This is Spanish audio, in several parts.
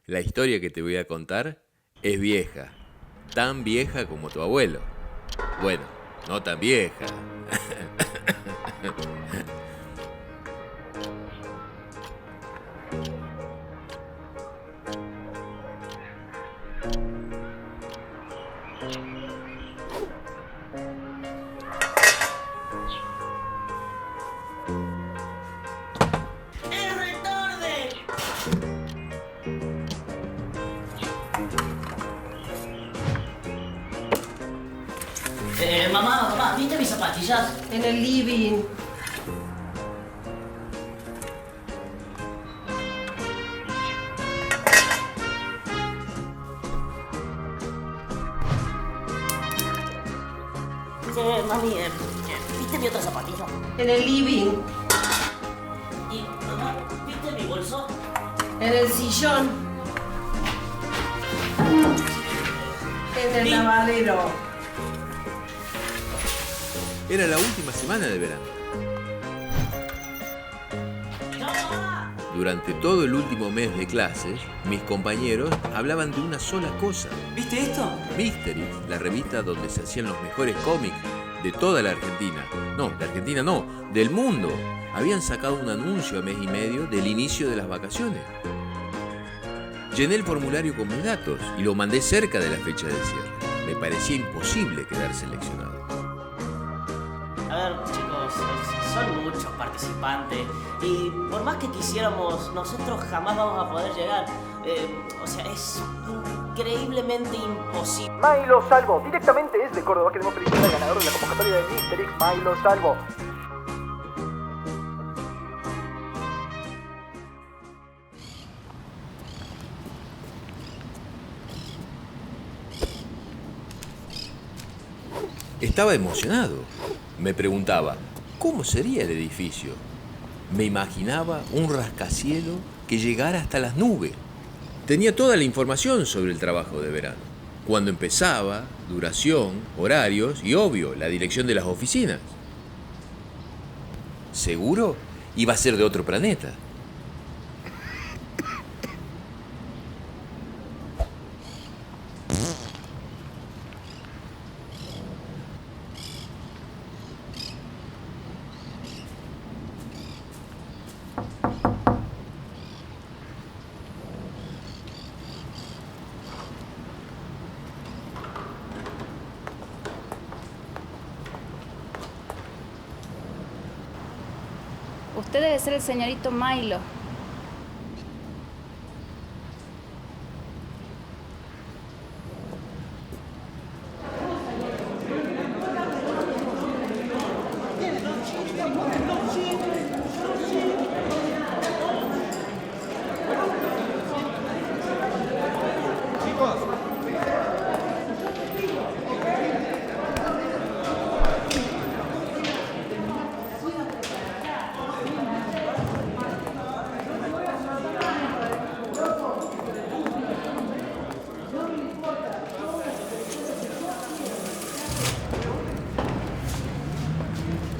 La historia que te voy a contar es vieja, tan vieja como tu abuelo. Bueno, no tan vieja. Mamá, ¿viste mis zapatillas? En el living. Mami, ¿viste mi otra zapatilla? En el living. Y, mamá, ¿viste mi bolso? En el sillón. En el Sí. lavadero. Era la última semana de verano. ¡No, mamá! Durante todo el último mes de clases, mis compañeros hablaban de una sola cosa. ¿Viste esto? Mystery, la revista donde se hacían los mejores cómics de toda la Argentina. No, de Argentina no, del mundo. Habían sacado un anuncio a mes y medio del inicio de las vacaciones. Llené el formulario con mis datos y lo mandé cerca de la fecha de cierre. Me parecía imposible quedar seleccionado. A ver, chicos, son muchos participantes y por más que quisiéramos, nosotros jamás vamos a poder llegar. Es increíblemente imposible. Milo Salvo, directamente desde Córdoba queremos felicitar al ganador de la convocatoria de Mr. X, Milo Salvo. Estaba emocionado. Me preguntaba, ¿cómo sería el edificio? Me imaginaba un rascacielos que llegara hasta las nubes. Tenía toda la información sobre el trabajo de verano. Cuándo empezaba, duración, horarios y, obvio, la dirección de las oficinas. Seguro iba a ser de otro planeta. Usted debe ser el señorito Milo.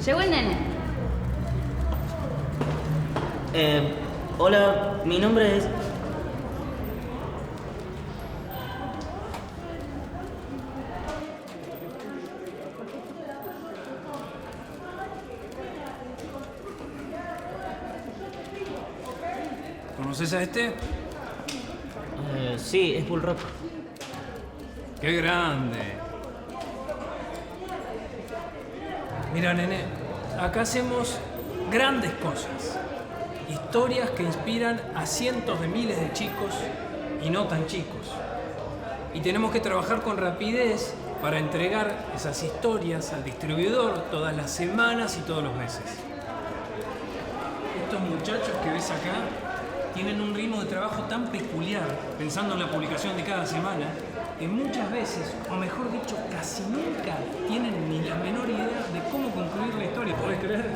Llegó el nene. Hola, mi nombre es... ¿Conoces a este? Sí, es Bullrock. ¡Qué grande! Mira, nene, acá hacemos grandes cosas. Historias que inspiran a cientos de miles de chicos y no tan chicos. Y tenemos que trabajar con rapidez para entregar esas historias al distribuidor todas las semanas y todos los meses. Estos muchachos que ves acá tienen un ritmo de trabajo tan peculiar, pensando en la publicación de cada semana, que muchas veces, o mejor dicho, casi nunca, tienen ni la menor idea de cómo concluir la historia. ¿Podés creer?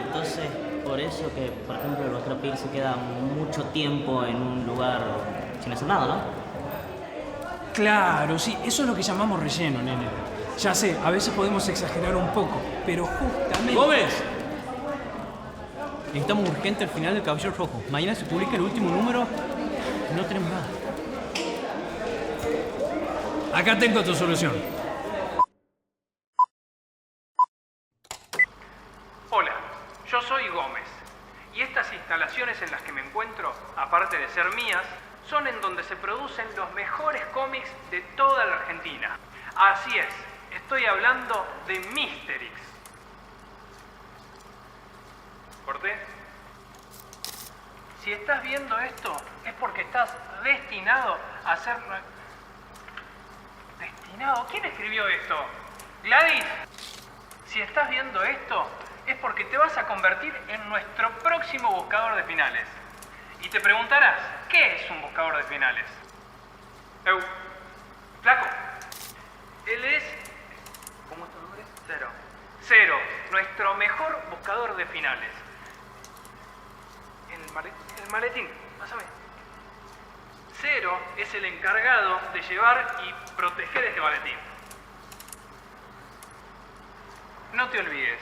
Entonces, por eso que, por ejemplo, el otro pibe se queda mucho tiempo en un lugar sin hacer nada, ¿no? Claro, sí, eso es lo que llamamos relleno, nene. Ya sé, a veces podemos exagerar un poco, pero justamente... ¡Gómez! Necesitamos urgente el final del Caballero Rojo. Mañana se publica el último número No tenemos nada. Acá tengo tu solución. Hola, yo soy Gómez. Y estas instalaciones en las que me encuentro, aparte de ser mías, son en donde se producen los mejores cómics de toda la Argentina. Así es, estoy hablando de Misterix. ¿Corté? Si estás viendo esto, es porque estás destinado a ser... ¿Destinado? ¿Quién escribió esto? ¿Gladys? Si estás viendo esto, es porque te vas a convertir en nuestro próximo buscador de finales. Y te preguntarás, ¿qué es un buscador de finales? Flaco. Él es... ¿Cómo es tu nombre? Cero. Cero, nuestro mejor buscador de finales. El maletín, pásame. Cero es el encargado de llevar y proteger este maletín. No te olvides,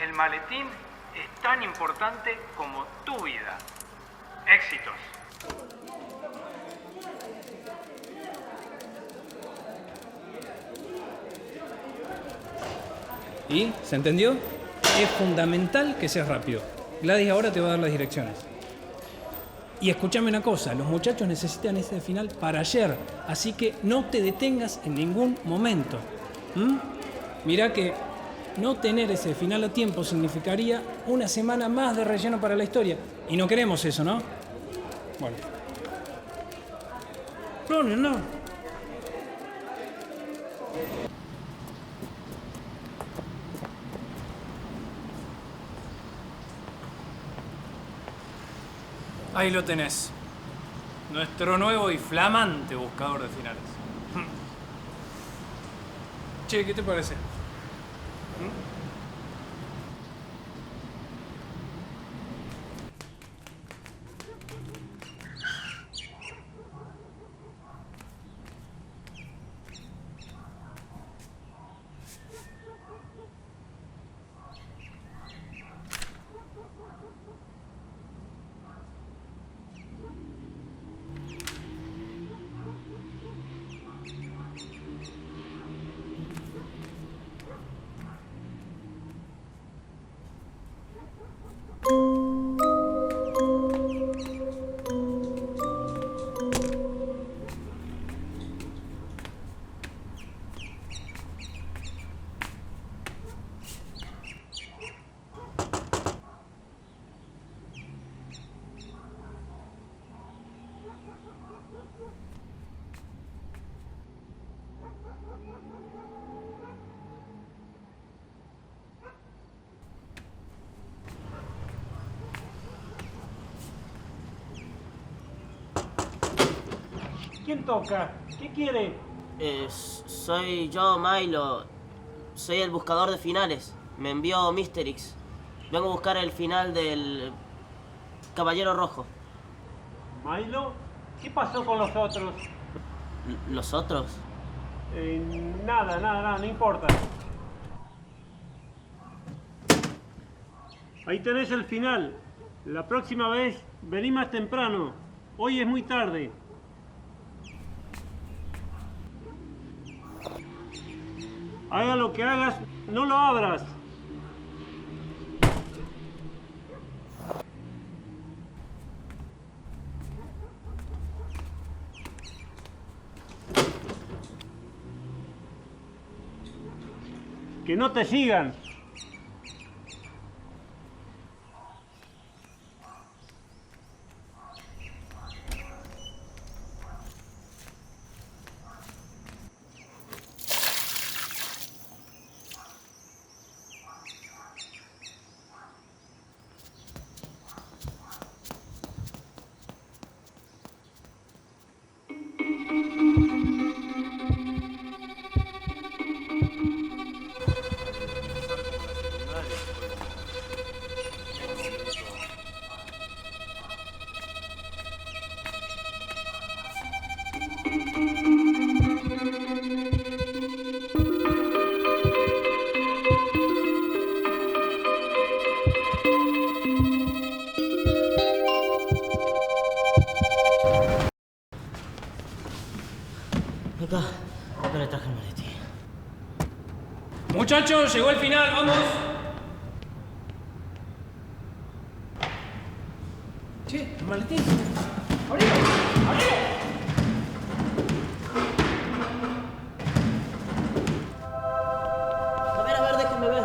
el maletín es tan importante como tu vida. Éxitos. ¿Y? ¿Se entendió? Es fundamental que seas rápido. Gladys ahora te va a dar las direcciones. Y escúchame una cosa, los muchachos necesitan ese final para ayer, así que no te detengas en ningún momento. Mirá que no tener ese final a tiempo significaría una semana más de relleno para la historia. Y no queremos eso, ¿no? Bueno. No. Ahí lo tenés. Nuestro nuevo y flamante buscador de finales. Che, ¿qué te parece? ¿Quién toca? ¿Qué quiere? Soy yo, Milo. Soy el buscador de finales. Me envió Misterix. Vengo a buscar el final del Caballero Rojo. ¿Milo? ¿Qué pasó con los otros? ¿Los otros? Nada, no importa. Ahí tenés el final. La próxima vez vení más temprano. Hoy es muy tarde. Haga lo que hagas, no lo abras. Que no te sigan. Acá le traje el maletín. Muchachos, llegó el final, vamos. Che, el maletín. ¡Abrilo! ¡Abrilo! A ver, déjenme ver.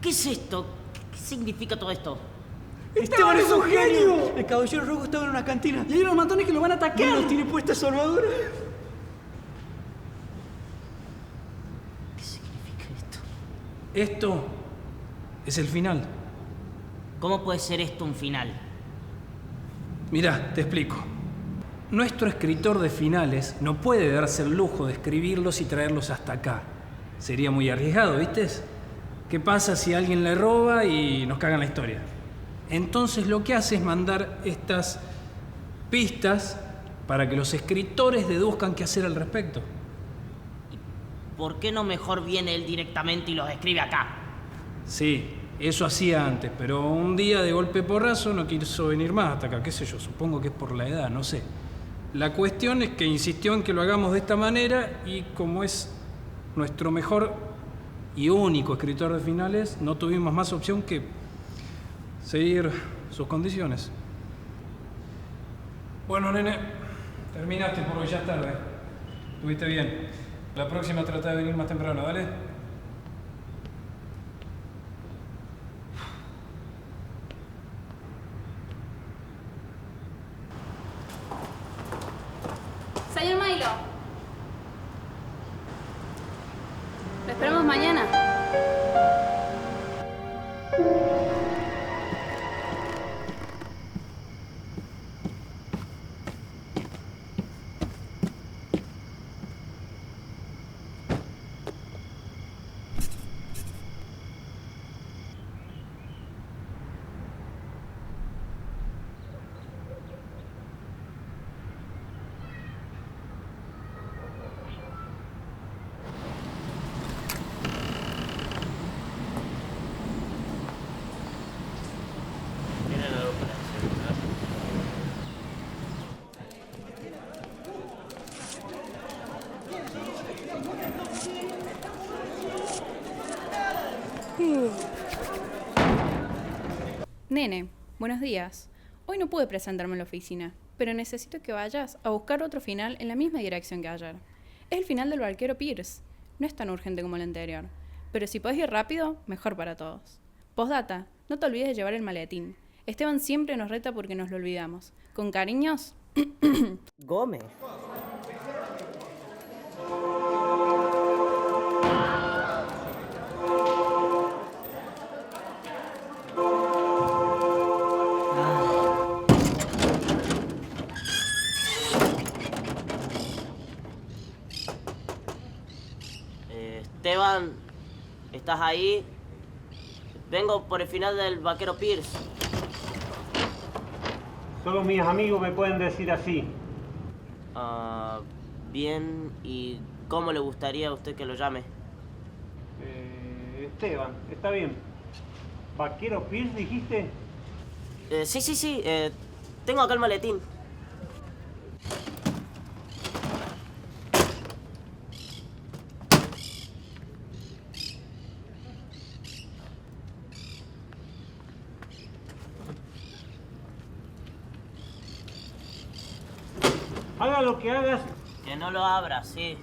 ¿Qué es esto? ¿Qué significa todo esto? ¡Esteban es un genio! El caballero rojo estaba en una cantina y hay unos matones que lo van a atacar. ¿Y los tiene puesta su armadura? ¿Qué significa esto? Esto es el final. ¿Cómo puede ser esto un final? Mirá, te explico. Nuestro escritor de finales no puede darse el lujo de escribirlos y traerlos hasta acá. Sería muy arriesgado, ¿viste? ¿Qué pasa si alguien le roba y nos cagan la historia? Entonces lo que hace es mandar estas pistas para que los escritores deduzcan qué hacer al respecto. ¿Por qué no mejor viene él directamente y los escribe acá? Sí, eso hacía antes, pero un día de golpe porrazo no quiso venir más hasta acá, qué sé yo, supongo que es por la edad, no sé. La cuestión es que insistió en que lo hagamos de esta manera y como es nuestro mejor y único escritor de finales, no tuvimos más opción que seguir sus condiciones. Bueno, nene, terminaste porque ya es tarde. Estuviste bien. La próxima trata de venir más temprano, ¿vale? Señor Milo. Lo esperamos mañana. Nene, buenos días. Hoy no pude presentarme en la oficina, pero necesito que vayas a buscar otro final en la misma dirección que ayer. Es el final del barquero Pierce. No es tan urgente como el anterior, pero si podés ir rápido, mejor para todos. Postdata, no te olvides de llevar el maletín. Esteban siempre nos reta porque nos lo olvidamos. Con cariños, Gómez. Esteban, ¿estás ahí? Vengo por el final del vaquero Pierce. Solo mis amigos me pueden decir así. Bien, ¿y cómo le gustaría a usted que lo llame? Esteban, está bien. ¿Vaquero Pierce dijiste? Sí. Tengo acá el maletín. Haga lo que hagas. Que no lo abra, sí.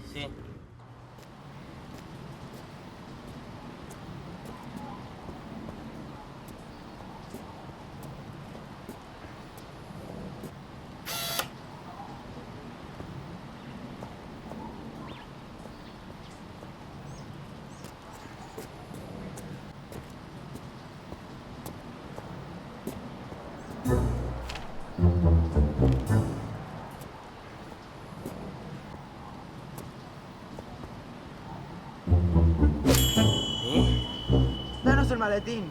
Danos el maletín.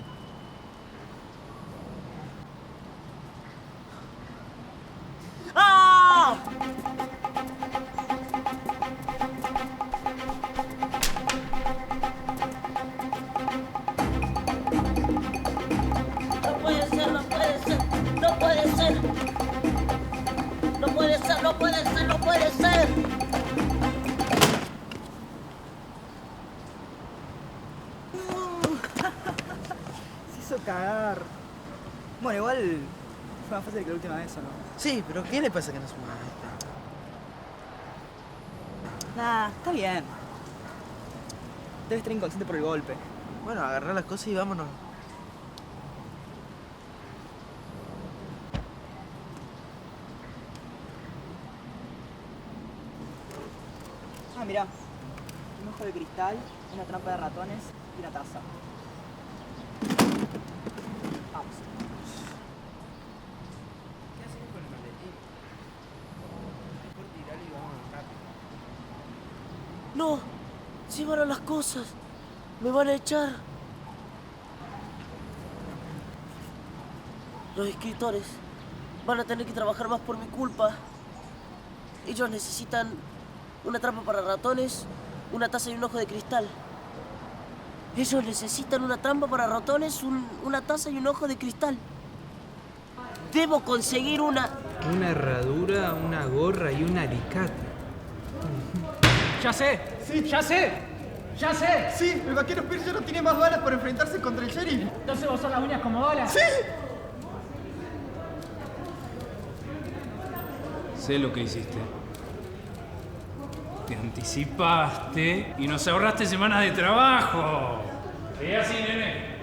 ¡Ah! No puede ser. No puede hacer! Se hizo cagar. Bueno, igual fue más fácil que la última vez, ¿o no? Sí, pero ¿qué le pasa que no suma? Nah, está bien. Debe estar inconsciente por el golpe. Bueno, agarrar las cosas y vámonos. Ah, mirá. Un ojo de cristal, una trampa de ratones y una taza. Vamos. ¿Qué hacemos con el maletín? Mejor tirarlo y vámonos rápido. ¡No! Llevaron las cosas. Me van a echar. Los escritores van a tener que trabajar más por mi culpa. Ellos necesitan una trampa para ratones, una taza y un ojo de cristal. Ellos necesitan una trampa para ratones, una taza y un ojo de cristal. Debo conseguir una herradura, una gorra y un alicate. ¡Ya sé! Sí. ¡Ya sé! ¡Ya sé! Sí, el vaquero Pierce ya no tiene más balas para enfrentarse contra el sheriff. ¿Entonces vos sos las uñas como balas? ¡Sí! Sé lo que hiciste. Te anticipaste y nos ahorraste semanas de trabajo. Es así, nene.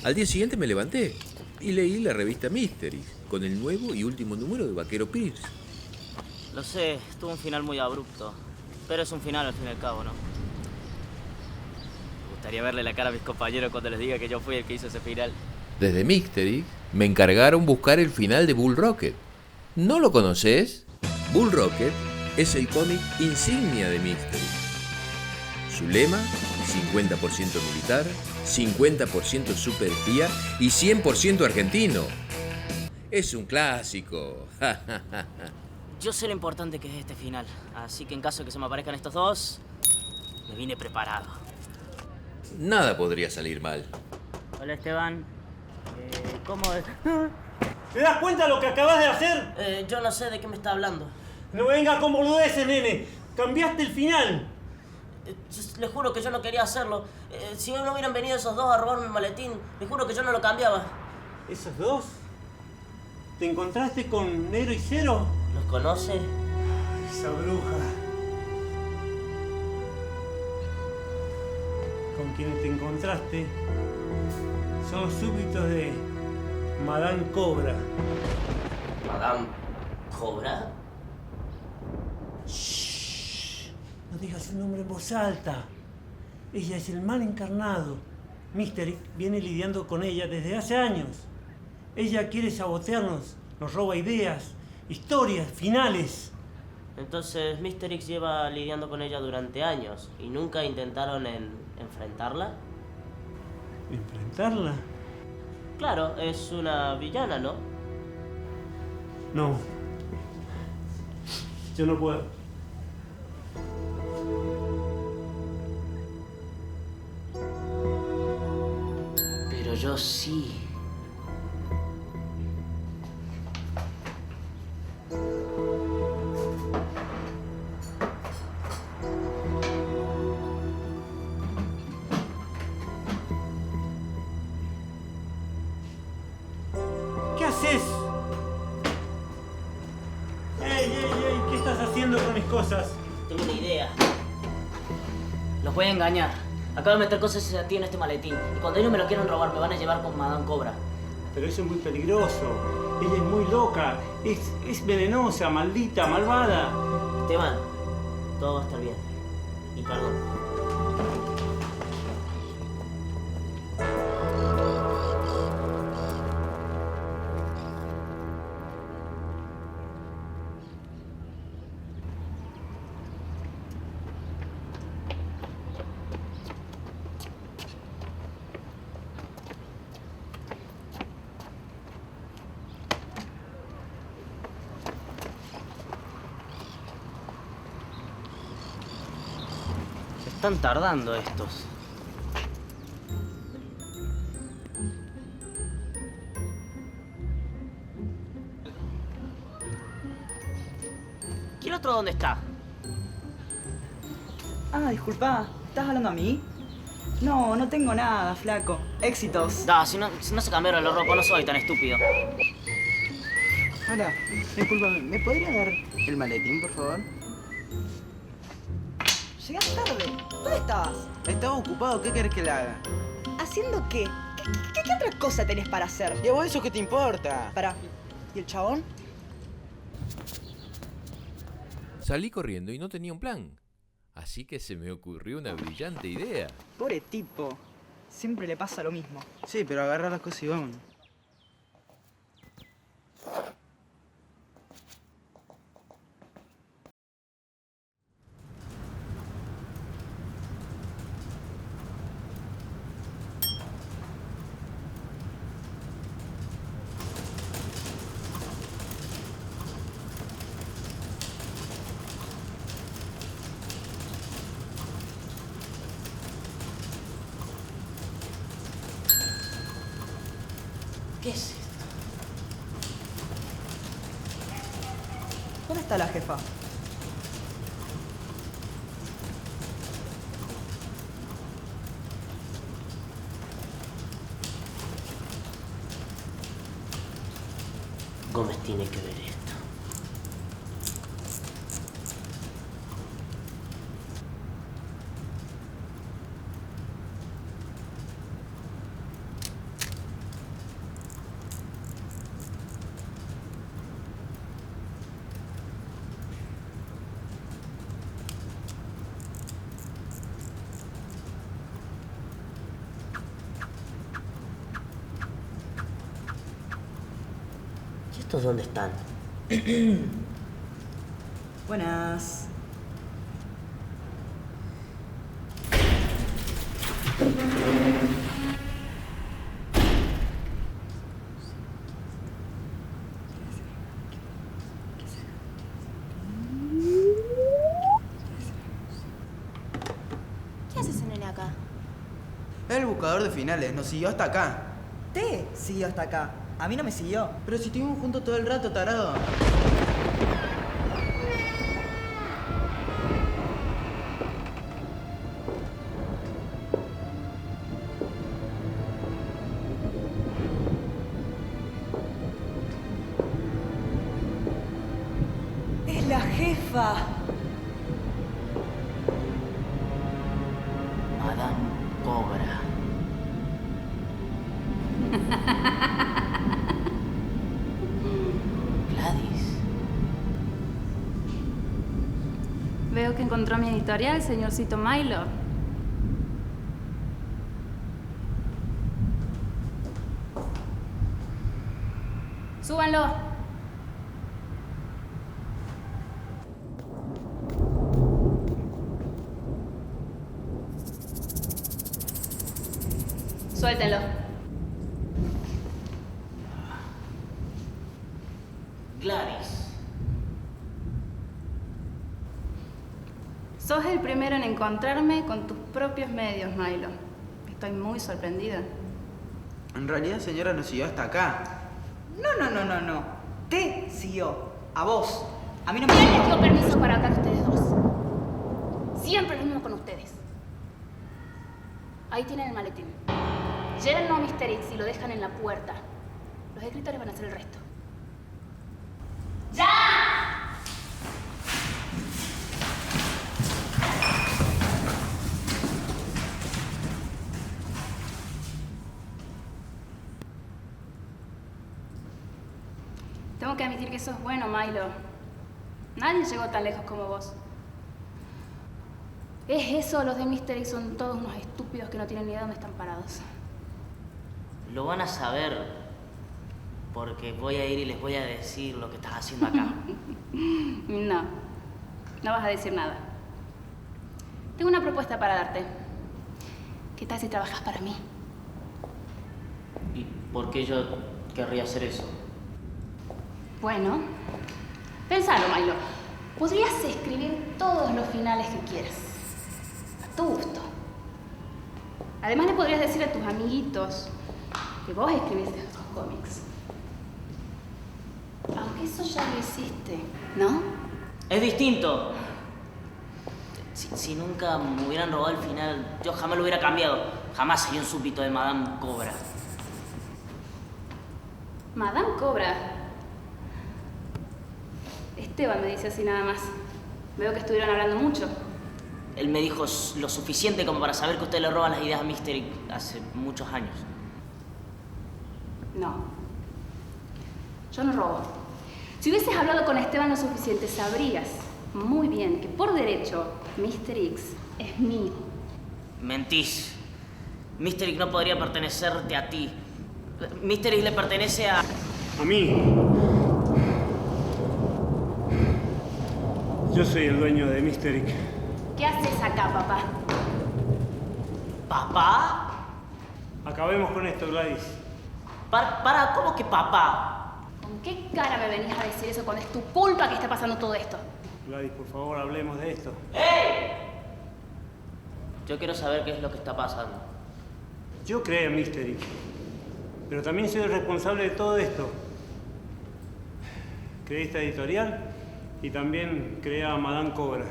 Al día siguiente me levanté y leí la revista Mystery con el nuevo y último número de Vaquero Pierce. Lo sé, tuvo un final muy abrupto. Pero es un final al fin y al cabo, ¿no? Me gustaría verle la cara a mis compañeros cuando les diga que yo fui el que hizo ese final. Desde Mystery me encargaron buscar el final de Bull Rocket. ¿No lo conoces? Bull Rocket es el cómic insignia de Mystery. Su lema, 50% militar, 50% superespía y 100% argentino. Es un clásico. Yo sé lo importante que es este final, así que en caso de que se me aparezcan estos dos, me vine preparado. Nada podría salir mal. Hola Esteban, ¿cómo es? ¿Te das cuenta de lo que acabas de hacer? Yo no sé de qué me está hablando. No venga con boludeces, nene. Cambiaste el final. Les juro que yo no quería hacerlo. Si no hubieran venido esos dos a robarme el maletín, les juro que yo no lo cambiaba. ¿Esos dos? ¿Te encontraste con Negro y Cero? ¿Los conoce? Esa bruja. Con quienes te encontraste son súbditos de Madame Cobra. ¿Madame Cobra? Shh. No digas su nombre en voz alta. Ella es el mal encarnado. Mystery viene lidiando con ella desde hace años. Ella quiere sabotearnos, nos roba ideas, historias, finales. Entonces Mysterix lleva lidiando con ella durante años y nunca intentaron enfrentarla. ¿Enfrentarla? Claro, es una villana, ¿no? No. Yo no puedo. Pero yo sí. ¿Qué haces? ¡Ey! ¿Qué estás haciendo con mis cosas? Tengo una idea. Los voy a engañar. Acabo de meter cosas a ti en este maletín. Y cuando ellos me lo quieran robar, me van a llevar con Madame Cobra. Pero eso es muy peligroso. Ella es muy loca. Es venenosa, maldita, malvada. Esteban, todo va a estar bien. Y perdón. Están tardando estos. ¿Y el otro dónde está? Ah, disculpa, ¿estás hablando a mí? No, no tengo nada, flaco. Éxitos. Da, si no se cambiaron la ropa, no soy tan estúpido. Hola, disculpame, ¿me podría dar el maletín, por favor? Llegás tarde. ¿Dónde estabas? Estaba ocupado, ¿qué querés que le haga? ¿Haciendo qué? ¿Qué otra cosa tenés para hacer? ¿Y a vos eso qué te importa? Pará. ¿Y el chabón? Salí corriendo y no tenía un plan. Así que se me ocurrió una brillante idea. Pobre tipo. Siempre le pasa lo mismo. Sí, pero agarra las cosas y vámonos. ¿Qué es esto? ¿Dónde está la jefa? Gómez tiene que ver esto. ¿Y estos dónde están? Buenas. ¿Qué hace ese nene acá? Es el buscador de finales, nos siguió hasta acá. Te siguió hasta acá. A mí no me siguió. Pero si estuvimos juntos todo el rato, tarado. Es la jefa. Madame Cobra. Gladys. Veo que encontró mi editorial, señorcito Milo. Súbanlo. Suéltenlo. Gladys. Sos el primero en encontrarme con tus propios medios, Milo. Estoy muy sorprendida. En realidad, señora, nos siguió hasta acá. No. Te siguió. A vos. A mí no me ¿Quién siguió. les dio permiso para acá a ustedes dos? Siempre lo mismo con ustedes. Ahí tienen el maletín. Llévenlo a Mr. X y lo dejan en la puerta. Los escritores van a hacer el resto. ¡Ya! Tengo que admitir que sos bueno, Milo. Nadie llegó tan lejos como vos. Es eso, los de Mr. X son todos unos estúpidos que no tienen ni idea de dónde están parados. Lo van a saber porque voy a ir y les voy a decir lo que estás haciendo acá. No vas a decir nada. Tengo una propuesta para darte. ¿Qué tal si trabajas para mí? ¿Y por qué yo querría hacer eso? Bueno, pensalo, Milo. Podrías escribir todos los finales que quieras. A tu gusto. Además le podrías decir a tus amiguitos que vos escribiste estos cómics. Aunque eso ya lo hiciste, ¿no? Es distinto. Si nunca me hubieran robado el final, yo jamás lo hubiera cambiado. Jamás sería un súbdito de Madame Cobra. Madame Cobra. Esteban me dice así nada más. Veo que estuvieron hablando mucho. Él me dijo lo suficiente como para saber que usted le roba las ideas a Mystery hace muchos años. No. Yo no robo. Si hubieses hablado con Esteban lo suficiente, sabrías muy bien que por derecho Mr. X es mío. Mentís. Mr. X no podría pertenecerte a ti. Mr. X le pertenece a... A mí. Yo soy el dueño de Mr. X. ¿Qué haces acá, papá? ¿Papá? Acabemos con esto, Gladys. Para, ¿cómo que papá? ¿Con qué cara me venís a decir eso cuando es tu culpa que está pasando todo esto? Gladys, por favor, hablemos de esto. ¡Ey! Yo quiero saber qué es lo que está pasando. Yo creé a Mr. X, pero también soy el responsable de todo esto. Creé esta editorial y también creé a Madame Cobra.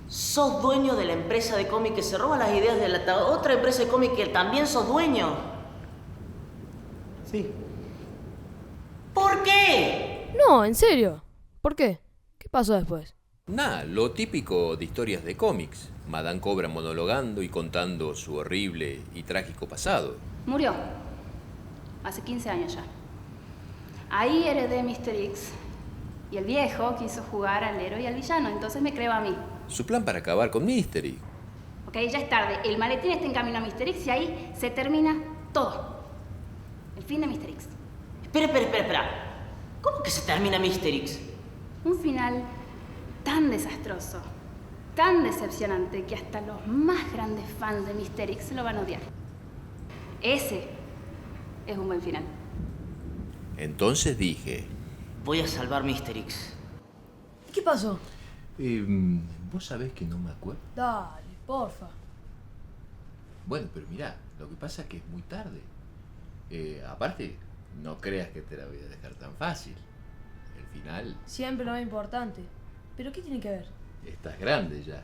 ¿Sos dueño de la empresa de cómic que se roba las ideas de la otra empresa de cómic que también sos dueño? Sí. ¿Por qué? No, en serio. ¿Por qué? ¿Qué pasó después? Nah, lo típico de historias de cómics. Madame Cobra monologando y contando su horrible y trágico pasado. Murió. Hace 15 años ya. Ahí heredé Mr. X. Y el viejo quiso jugar al héroe y al villano, entonces me creó a mí. Su plan para acabar con Mystery. Ok, ya es tarde. El maletín está en camino a Mr. X y ahí se termina todo. El fin de Mr. X. Espera. ¿Cómo que se termina Mr. X? Un final tan desastroso, tan decepcionante, que hasta los más grandes fans de Mr. X lo van a odiar. Ese es un buen final. Entonces dije... Voy a salvar Mr. X. ¿Qué pasó? ¿Vos sabés que no me acuerdo? Dale, porfa. Bueno, pero mirá, lo que pasa es que es muy tarde. Aparte, no creas que te la voy a dejar tan fácil. El final... Siempre lo más importante. ¿Pero qué tiene que ver? Estás grande ya.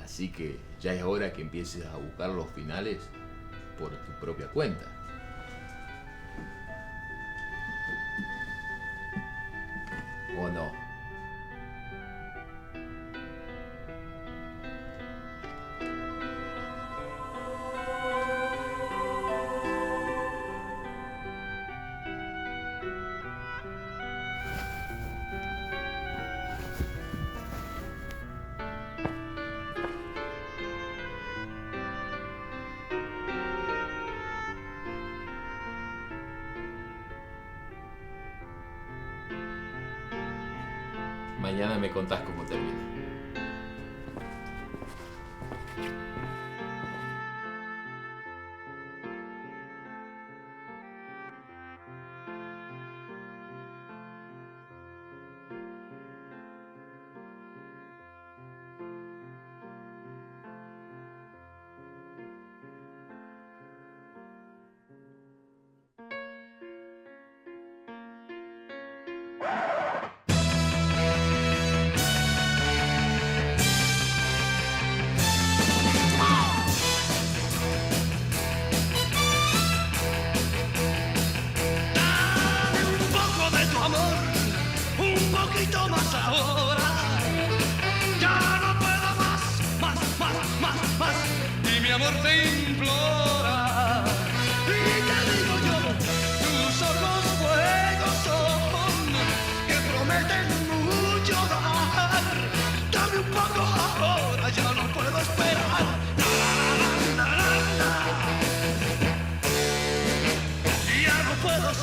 Así que ya es hora que empieces a buscar los finales por tu propia cuenta. ¿O no? Mañana me contás cómo termina. Y mi amor te implora y te